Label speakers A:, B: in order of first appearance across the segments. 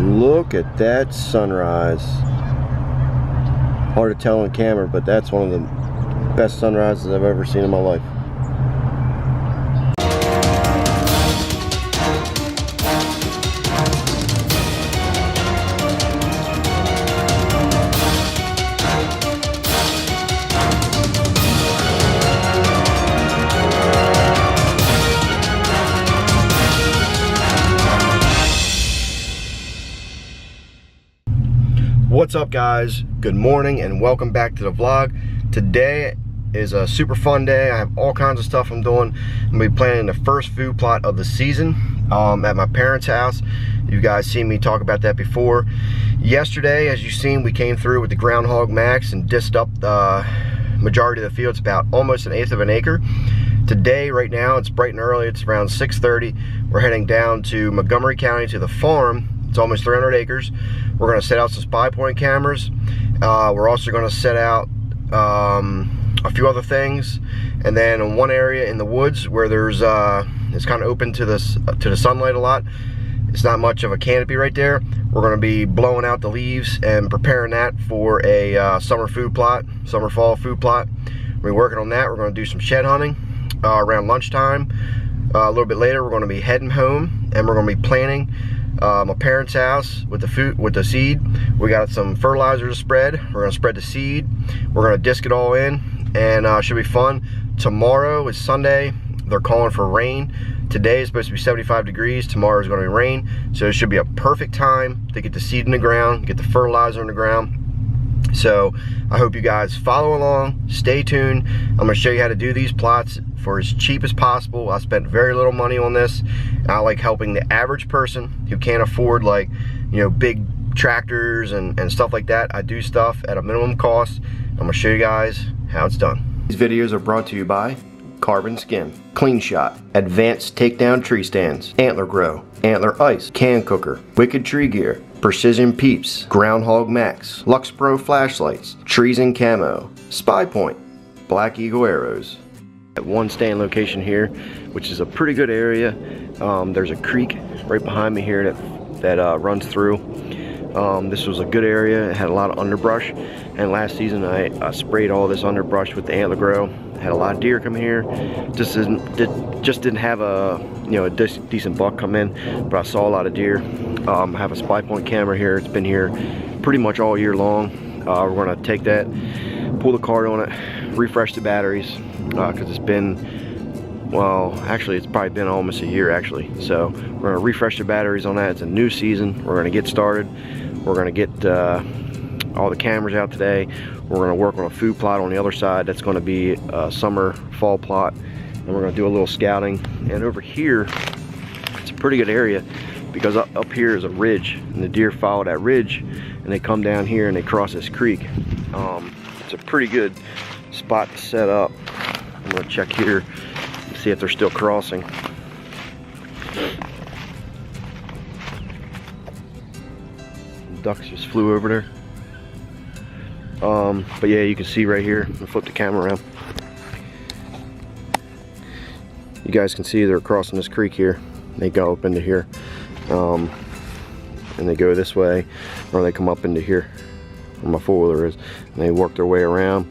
A: Look at that sunrise. Hard to tell on camera, but that's one of the best sunrises I've ever seen in my life. What's up, guys? Good morning and welcome back to the vlog. Today is a super fun day. I have all kinds of stuff I'm doing. I'm gonna be planning the first food plot of the season at my parents' house. You guys seen me talk about that before. Yesterday, as you've seen, we came through with the Groundhog Max and disced up the majority of the field. It's about almost 1/8 of an acre. Today, right now, it's bright and early. It's around 6:30. We're heading down to Montgomery County to the farm. It's almost 300 acres. We're gonna set out some spy point cameras. We're also gonna set out a few other things. And then in one area in the woods where there's, it's kind of open to the sunlight a lot. It's not much of a canopy right there. We're gonna be blowing out the leaves and preparing that for a summer food plot, summer fall food plot. We're working on that. We're gonna do some shed hunting around lunchtime. A little bit later, we're gonna be heading home and we're gonna be planting my parents' house with the seed. We got some fertilizer to spread. We're gonna spread the seed. We're gonna disc it all in, and should be fun. Tomorrow is Sunday. They're calling for rain. Today is supposed to be 75 degrees. Tomorrow is gonna be rain. So it should be a perfect time to get the seed in the ground, get the fertilizer in the ground. So I hope you guys follow along, stay tuned. I'm gonna show you how to do these plots for as cheap as possible. I spent very little money on this. I like helping the average person who can't afford, like, you know, big tractors and stuff like that. I do stuff at a minimum cost. I'm gonna show you guys how it's done. These videos are brought to you by Carbon Skin, Clean Shot, Advanced Takedown Tree Stands, Antler Grow, Antler Ice, Can Cooker, Wicked Tree Gear, Precision Peeps, Groundhog Max, Lux Pro Flashlights, Trees and Camo, Spy Point, Black Eagle Arrows. At one stand location here, which is a pretty good area. There's a creek right behind me here that runs through. This was a good area. It had a lot of underbrush, and last season I sprayed all this underbrush with the Antler Grow. Had a lot of deer come here. Just didn't have a decent buck come in, but I saw a lot of deer. I have a spy point camera here. It's been here pretty much all year long. We're gonna take that, pull the card on it, refresh the batteries, because it's been, well, actually it's probably been almost a year actually. So we're gonna refresh the batteries on that. It's a new season. We're gonna get started. We're gonna get all the cameras out today. We're gonna work on a food plot on the other side. That's gonna be a summer fall plot, and we're gonna do a little scouting. And over here, it's a pretty good area because up here is a ridge, and the deer follow that ridge, and they come down here and they cross this creek. It's a pretty good spot to set up. I'm gonna check here and see if they're still crossing. Ducks just flew over there. But yeah, you can see right here. I'll flip the camera around. You guys can see they're crossing this creek here. They go up into here, and they go this way, or they come up into here where my four-wheeler is, and they work their way around,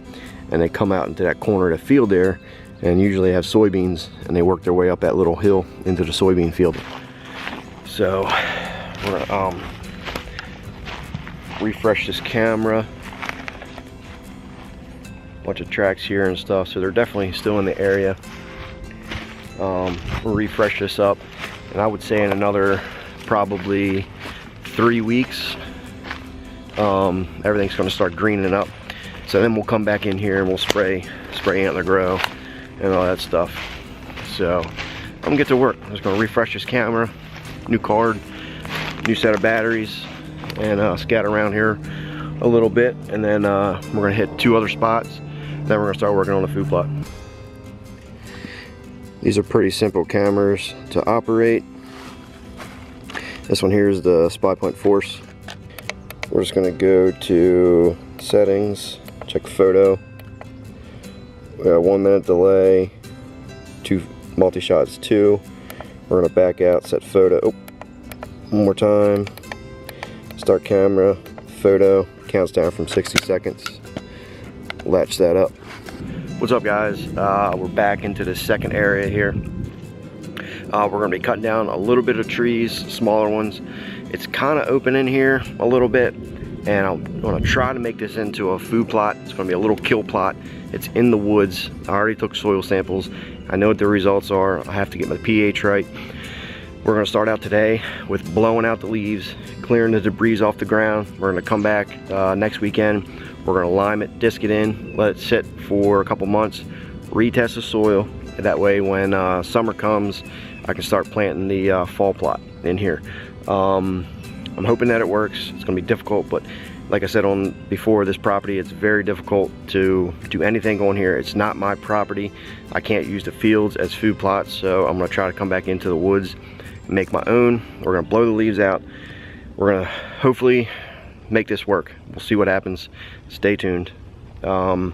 A: and they come out into that corner of the field there, and usually they have soybeans, and they work their way up that little hill into the soybean field. So we're gonna refresh this camera. Bunch of tracks here and stuff, so they're definitely still in the area. We'll refresh this up, and I would say in another probably 3 weeks, everything's going to start greening up. So then we'll come back in here and we'll spray Antler Grow and all that stuff. So I'm gonna get to work. I'm just gonna refresh this camera, new card, new set of batteries, and scatter around here a little bit, and then we're gonna hit 2 other spots. Then we're gonna start working on the food plot. These are pretty simple cameras to operate. This one here is the Spy Point Force. We're just gonna go to settings, check photo. We got 1 minute delay, 2 multi-shots 2. We're gonna back out, set photo. Oh, one more time. Start camera, photo, counts down from 60 seconds. Latch that up. What's up, guys? We're back into the second area here. We're gonna be cutting down a little bit of trees, smaller ones. It's kind of open in here a little bit, and I'm gonna try to make this into a food plot. It's gonna be a little kill plot. It's in the woods. I already took soil samples. I know what the results are. I have to get my pH right. We're gonna start out today with blowing out the leaves, clearing the debris off the ground. We're gonna come back next weekend. We're gonna lime it, disc it in, let it sit for a couple months, retest the soil. That way when summer comes, I can start planting the fall plot in here. I'm hoping that it works. It's gonna be difficult, but like I said before, this property, it's very difficult to do anything on here. It's not my property. I can't use the fields as food plots, so I'm gonna try to come back into the woods, make my own. We're gonna blow the leaves out. We're gonna hopefully make this work. We'll see what happens. Stay tuned. I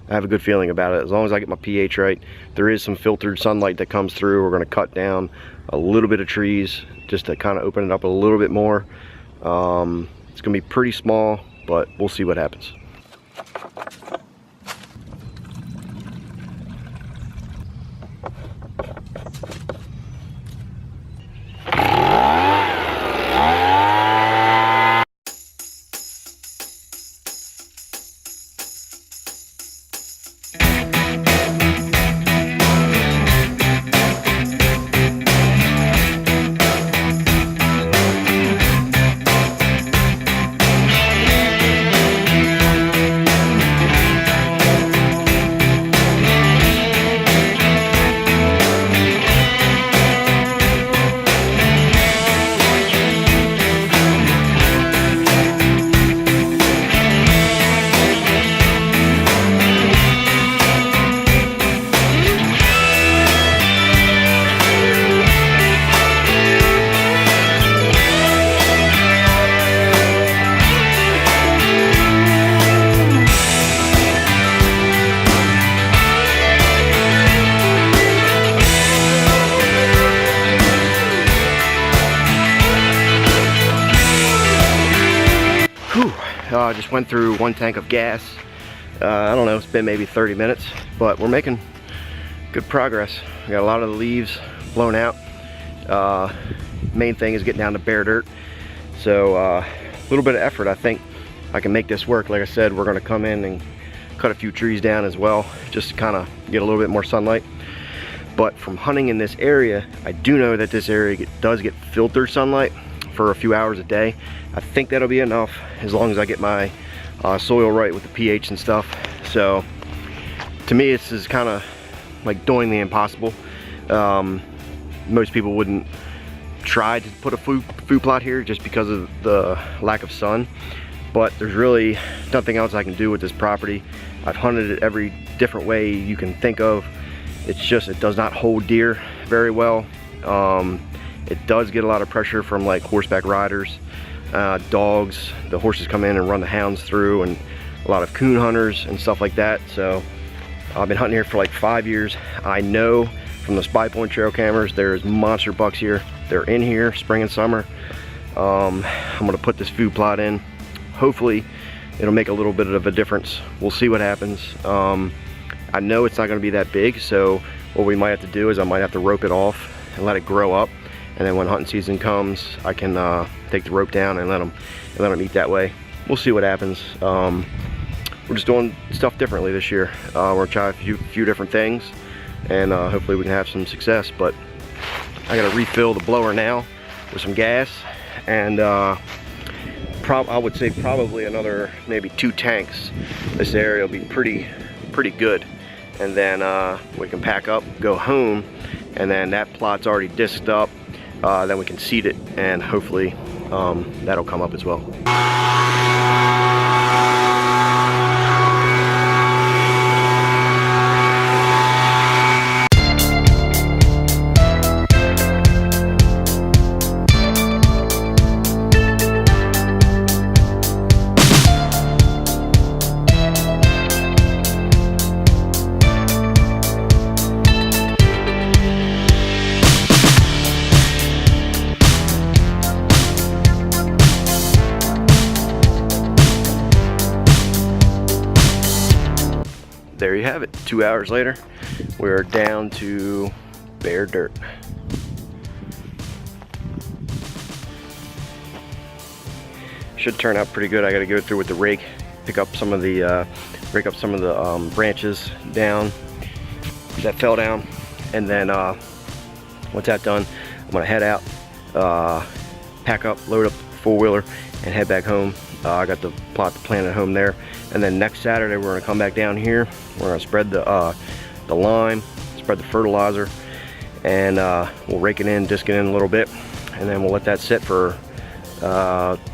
A: have a good feeling about it. As long as I get my pH right. There is some filtered sunlight that comes through. We're gonna cut down a little bit of trees just to kind of open it up a little bit more. It's gonna be pretty small, but we'll see what happens. I just went through 1 tank of gas. I don't know, it's been maybe 30 minutes, but we're making good progress. We got a lot of the leaves blown out. Main thing is getting down to bare dirt. So a little bit of effort, I think I can make this work. Like I said, we're gonna come in and cut a few trees down as well, just to kind of get a little bit more sunlight. But from hunting in this area, I do know that this area does get filtered sunlight for a few hours a day. I think that'll be enough as long as I get my soil right with the pH and stuff. So to me, this is kind of like doing the impossible. Most people wouldn't try to put a food plot here just because of the lack of sun, but there's really nothing else I can do with this property. I've hunted it every different way you can think of. It's just, it does not hold deer very well. It does get a lot of pressure from like horseback riders, dogs. The horses come in and run the hounds through, and a lot of coon hunters and stuff like that. So I've been hunting here for like 5 years. I know from the Spy Point trail cameras, there's monster bucks here. They're in here spring and summer. I'm gonna put this food plot in. Hopefully it'll make a little bit of a difference. We'll see what happens. I know it's not gonna be that big, so what we might have to do is I might have to rope it off and let it grow up. And then when hunting season comes, I can take the rope down and let them eat that way. We'll see what happens. We're just doing stuff differently this year. We're gonna try a few different things, and hopefully we can have some success. But I gotta refill the blower now with some gas, and I would say probably another maybe 2 tanks. This area will be pretty good, and then we can pack up, go home, and then that plot's already disked up. Then we can seed it, and hopefully that'll come up as well. there you have it. 2 hours later, we're down to bare dirt. Should turn out pretty good. I got to go through with the rake, pick up some of the, rake up some of the branches down that fell down, and then once that's done, I'm gonna head out, pack up, load up the four-wheeler, and head back home. I got the plot planted at home there, and then next Saturday we're gonna come back down here. We're gonna spread the lime, spread the fertilizer, and we'll rake it in, disc it in a little bit, and then we'll let that sit for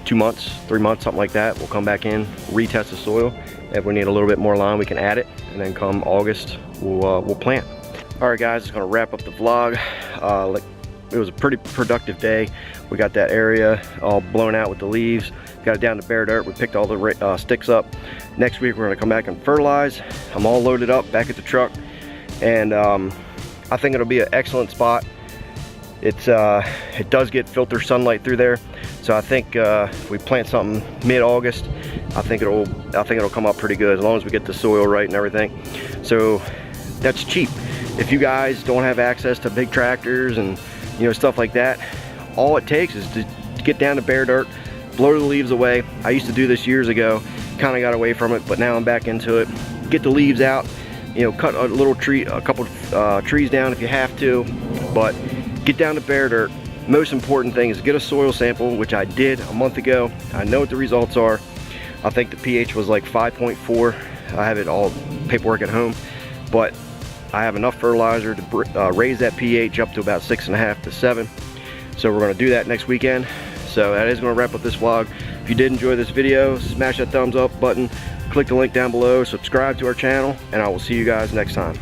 A: 2 months, 3 months, something like that. We'll come back in, retest the soil. If we need a little bit more lime, we can add it, and then come August, we'll plant. All right, guys, it's gonna wrap up the vlog. It was a pretty productive day. We got that area all blown out with the leaves. Got it down to bare dirt. We picked all the sticks up. Next week, we're gonna come back and fertilize. I'm all loaded up back at the truck, and I think it'll be an excellent spot. It does get filter sunlight through there, so I think if we plant something mid-August, I think it'll come up pretty good as long as we get the soil right and everything. So that's cheap. If you guys don't have access to big tractors and stuff like that, all it takes is to get down to bare dirt, blow the leaves away. I used to do this years ago, kind of got away from it, but now I'm back into it. Get the leaves out, cut a little tree, a couple trees down if you have to, but get down to bare dirt. Most important thing is get a soil sample, which I did a month ago. I know what the results are. I think the pH was like 5.4. I have it all paperwork at home, but I have enough fertilizer to raise that pH up to about 6.5 to 7. So we're gonna do that next weekend. So that is gonna wrap up this vlog. If you did enjoy this video, smash that thumbs up button, click the link down below, subscribe to our channel, and I will see you guys next time.